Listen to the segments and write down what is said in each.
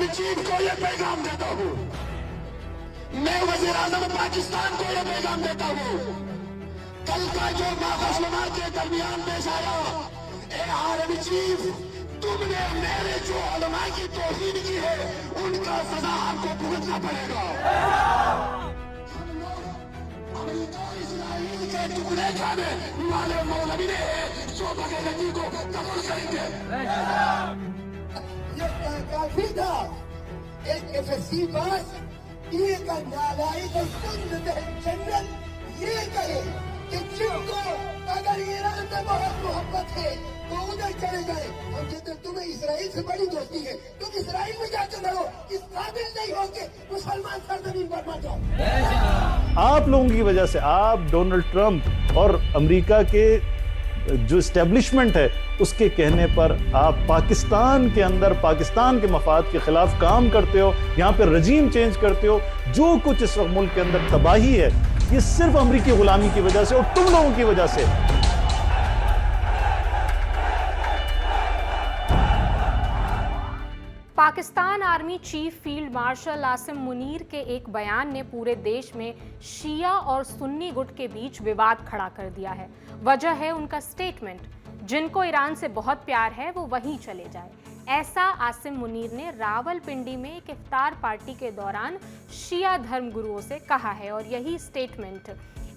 Army chief को यह पैगाम देता हूँ, मैं वज़ीर आज़म पाकिस्तान को यह पैगाम देता हूँ, कल का जो माखज़लमा के दरमियान पेश आया, ए आर्मी चीफ, तुमने मेरे जो उलमा की तौहीन की है, उनका सजा आपको भुगतना पड़ेगा। इस्राइल के टुकड़े खाने वाले मौलवी ने जो बगैरती को कबूल करेंगे। ये काफी था एक एसएससी पास एक नालायक जनरल ये कहे कि जिनको अगर ईरान से बहुत मोहब्बत है तो उधर चले जाए, और जितने तुम्हें इसराइल से बड़ी दोस्ती है तुम इसराइल में जाकर लड़ो, इस काबिल नहीं हो के मुसलमान सरजमीन पर मत जाओ। आप लोगों की वजह से, आप डोनाल्ड ट्रंप और अमेरिका के जो एस्टेब्लिशमेंट है उसके कहने पर आप पाकिस्तान के अंदर पाकिस्तान के मफाद के खिलाफ काम करते हो, यहाँ पे रजीम चेंज करते हो। जो कुछ इस वक्त मुल्क के अंदर तबाही है ये सिर्फ अमेरिकी गुलामी की वजह से और तुम लोगों की वजह से। Pakistan army chief field marshal Asim Munir के एक बयान ने पूरे देश में शिया और सुन्नी गुट के बीच विवाद खड़ा कर दिया है। वजह है उनका स्टेटमेंट, जिनको ईरान से बहुत प्यार है वो वहीं चले जाए। ऐसा आसिम मुनीर ने रावलपिंडी में एक इफ्तार पार्टी के दौरान शिया धर्मगुरुओं से कहा है और यही स्टेटमेंट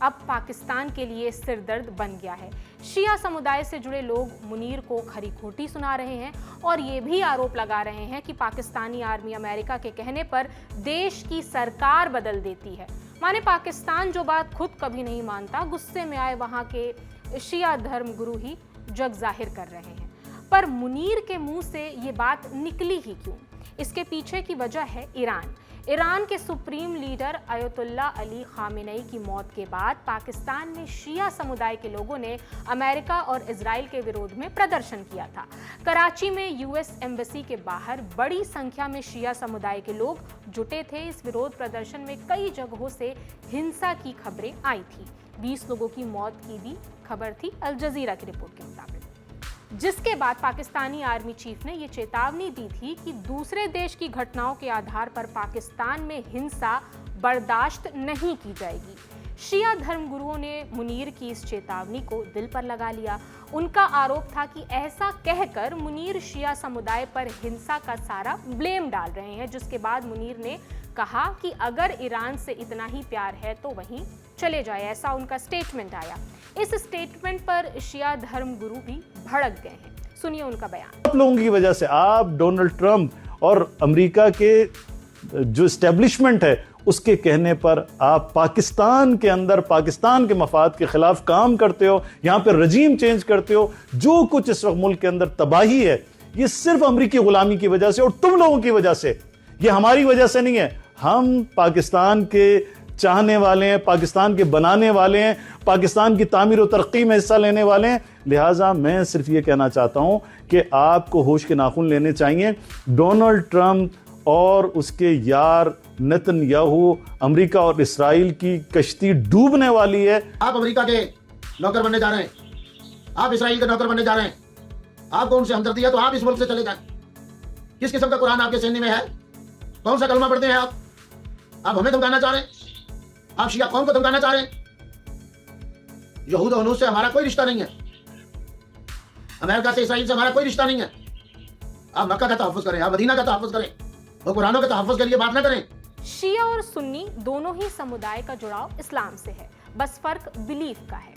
अब पाकिस्तान के लिए सिरदर्द बन गया है। शिया समुदाय से जुड़े लोग मुनीर को खरी खोटी सुना रहे हैं और ये भी आरोप लगा रहे हैं कि पाकिस्तानी आर्मी अमेरिका के कहने पर देश की सरकार बदल देती है। माने पाकिस्तान जो बात खुद कभी नहीं मानता, गुस्से में आए वहाँ के शिया धर्मगुरु ही जग जाहिर कर रहे हैं। पर मुनीर के मुंह से ये बात निकली ही क्यों? इसके पीछे की वजह है ईरान। ईरान के सुप्रीम लीडर अयतुल्ला अली खामेनेई की मौत के बाद पाकिस्तान में शिया समुदाय के लोगों ने अमेरिका और इजराइल के विरोध में प्रदर्शन किया था। कराची में यूएस एम्बेसी के बाहर बड़ी संख्या में शिया समुदाय के लोग जुटे थे। इस विरोध प्रदर्शन में कई जगहों से हिंसा की खबरें आई थी। 20 लोगों की मौत की भी खबर थी अल जजीरा की रिपोर्ट के मुताबिक, जिसके बाद पाकिस्तानी आर्मी चीफ ने ये चेतावनी दी थी कि दूसरे देश की घटनाओं के आधार पर पाकिस्तान में हिंसा बर्दाश्त नहीं की जाएगी। शिया धर्मगुरुओं ने मुनीर की इस चेतावनी को दिल पर लगा लिया। उनका आरोप था कि ऐसा कहकर मुनीर शिया समुदाय पर हिंसा का सारा ब्लेम डाल रहे हैं, जिसके बाद मुनीर ने कहा कि अगर ईरान से इतना ही प्यार है तो वहीं चले जाए। ऐसा उनका स्टेटमेंट आया। इस स्टेटमेंट पर शिया धर्मगुरु भी भड़क गए हैं। सुनिए उनका बयान। आप लोगों की वजह से, आप डोनाल्ड ट्रंप और अमेरिका के जो एस्टेब्लिशमेंट है उसके कहने पर आप पाकिस्तान के अंदर पाकिस्तान के मफाद के खिलाफ काम करते हो, यहाँ पे रजीम चेंज करते हो। जो कुछ इस वक्त मुल्क के अंदर तबाही है ये सिर्फ अमेरिकी गुलामी की वजह से और तुम लोगों की वजह से, ये हमारी वजह से नहीं है। हम पाकिस्तान के चाहने वाले हैं, पाकिस्तान के बनाने वाले हैं, पाकिस्तान की तामीर और तरक्की में हिस्सा लेने वाले हैं। लिहाजा मैं सिर्फ ये कहना चाहता हूं कि आपको होश के नाखून लेने चाहिए। डोनाल्ड ट्रंप और उसके यार नेतन्याहू, अमेरिका और इसराइल की कश्ती डूबने वाली है। आप अमेरिका के नौकर बनने जा रहे हैं, आप इसराइल के नौकर बनने जा रहे हैं। आपको उनसे हमदर्दी है तो आप इस मुल्क से चले जाएं। किस किस्म का कुरान आपके सीने में है? कौन सा कलमा पढ़ते हैं आप? हमें धमकाना चाह रहे हैं? आप शिया कौम को धमकाना चाह रहे हैं? यहूद और हनूस से हमारा कोई रिश्ता नहीं है। अमेरिका से, इसराइल से हमारा कोई रिश्ता नहीं है। आप मक्का का तहफ़्फ़ुज़ करें, आप मदीना का तहफ़्फ़ुज़ करें, और कुरानों के तहफ़्फ़ुज़ के लिए बात ना करें। शिया और सुन्नी दोनों ही समुदाय का जुड़ाव इस्लाम से है, बस फर्क बिलीफ का है।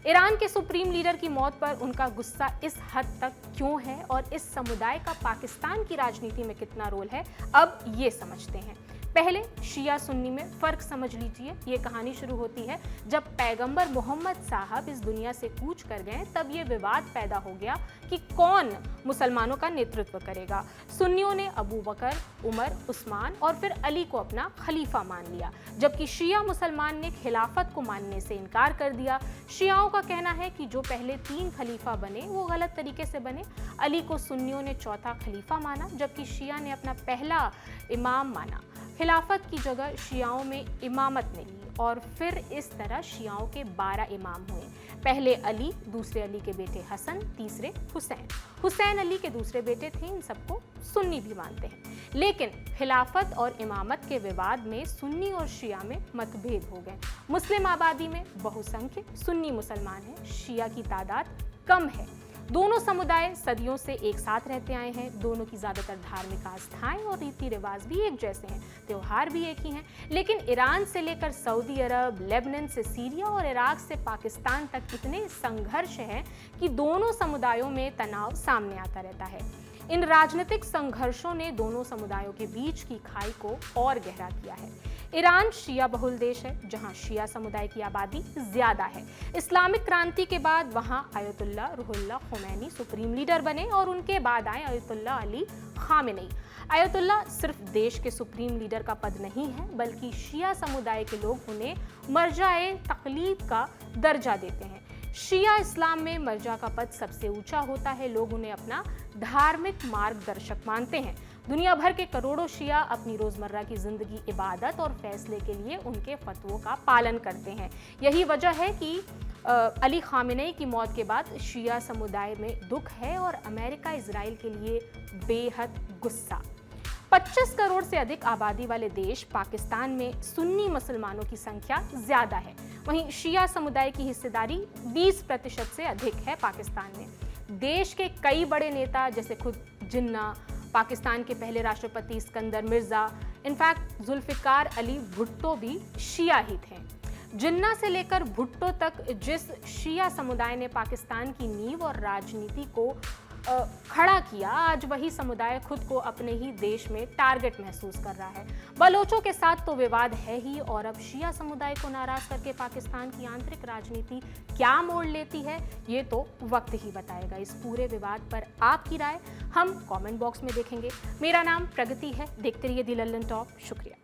ईरान के सुप्रीम लीडर की मौत पर उनका गुस्सा इस हद तक क्यों है और इस समुदाय का पाकिस्तान की राजनीति में कितना रोल है, अब ये समझते हैं। पहले शिया सुन्नी में फ़र्क समझ लीजिए। ये कहानी शुरू होती है जब पैगंबर मोहम्मद साहब इस दुनिया से कूच कर गए, तब ये विवाद पैदा हो गया कि कौन मुसलमानों का नेतृत्व करेगा। सुन्नियों ने अबू बकर, उमर, उस्मान और फिर अली को अपना खलीफा मान लिया, जबकि शिया मुसलमान ने खिलाफत को मानने से इनकार कर दिया। शियाओं का कहना है कि जो पहले 3 खलीफा बने वो गलत तरीके से बने। अली को सुन्नियों ने चौथा खलीफा माना, जबकि शिया ने अपना पहला इमाम माना। खिलाफत की जगह शियाओं में इमामत ने ली और फिर इस तरह शियाओं के 12 इमाम हुए। पहले अली, दूसरे अली के बेटे हसन, तीसरे हुसैन। हुसैन अली के दूसरे बेटे थे। इन सबको सुन्नी भी मानते हैं। लेकिन खिलाफत और इमामत के विवाद में सुन्नी और शिया में मतभेद हो गए। मुस्लिम आबादी में बहुसंख्य सुन्नी मुसलमान हैं, शिया की तादाद कम है। दोनों समुदाय सदियों से एक साथ रहते आए हैं। दोनों की ज्यादातर धार्मिक आस्थाएं और रीति रिवाज भी एक जैसे हैं, त्योहार भी एक ही हैं। लेकिन ईरान से लेकर सऊदी अरब, लेबनान से सीरिया और इराक से पाकिस्तान तक इतने संघर्ष हैं कि दोनों समुदायों में तनाव सामने आता रहता है। इन राजनीतिक संघर्षों ने दोनों समुदायों के बीच की खाई को और गहरा किया है। ईरान शिया बहुल देश है, जहां शिया समुदाय की आबादी ज्यादा है। इस्लामिक क्रांति के बाद वहां ayatollah Ruhollah Khomeini supreme leader बने और उनके बाद आए आयतुल्ला अली खामेनी। आयतुल्ला सिर्फ देश के सुप्रीम लीडर का पद नहीं है, बल्कि शिया समुदाय के लोग उन्हें मर्जाए तकलीद का दर्जा देते हैं। शिया इस्लाम में मर्जा का पद सबसे ऊंचा होता है। लोग उन्हें अपना धार्मिक मार्गदर्शक मानते हैं। दुनिया भर के करोड़ों शिया अपनी रोजमर्रा की जिंदगी, इबादत और फैसले के लिए उनके फतवों का पालन करते हैं। यही वजह है कि अली खामेनी की मौत के बाद शिया समुदाय में दुख है और अमेरिका इजराइल के लिए बेहद गुस्सा। 25 करोड़ से अधिक आबादी वाले देश पाकिस्तान में सुन्नी मुसलमानों की संख्या ज्यादा है। वहीं शिया समुदाय की हिस्सेदारी 20% से अधिक है पाकिस्तान में। देश के कई बड़े नेता जैसे खुद जिन्ना, पाकिस्तान के पहले राष्ट्रपति सिकंदर मिर्जा, इनफैक्ट जुल्फिकार अली भुट्टो भी शिया ही थे। जिन्ना से लेकर भुट्टो तक जिस शिया समुदाय ने पाकिस्तान की नींव और राजनीति को खड़ा किया, आज वही समुदाय खुद को अपने ही देश में टारगेट महसूस कर रहा है। बलोचों के साथ तो विवाद है ही, और अब शिया समुदाय को नाराज करके पाकिस्तान की आंतरिक राजनीति क्या मोड़ लेती है, ये तो वक्त ही बताएगा। इस पूरे विवाद पर आपकी राय हम कमेंट बॉक्स में देखेंगे। मेरा नाम प्रगति है। देखते रहिए दी लल्लन टॉप। शुक्रिया।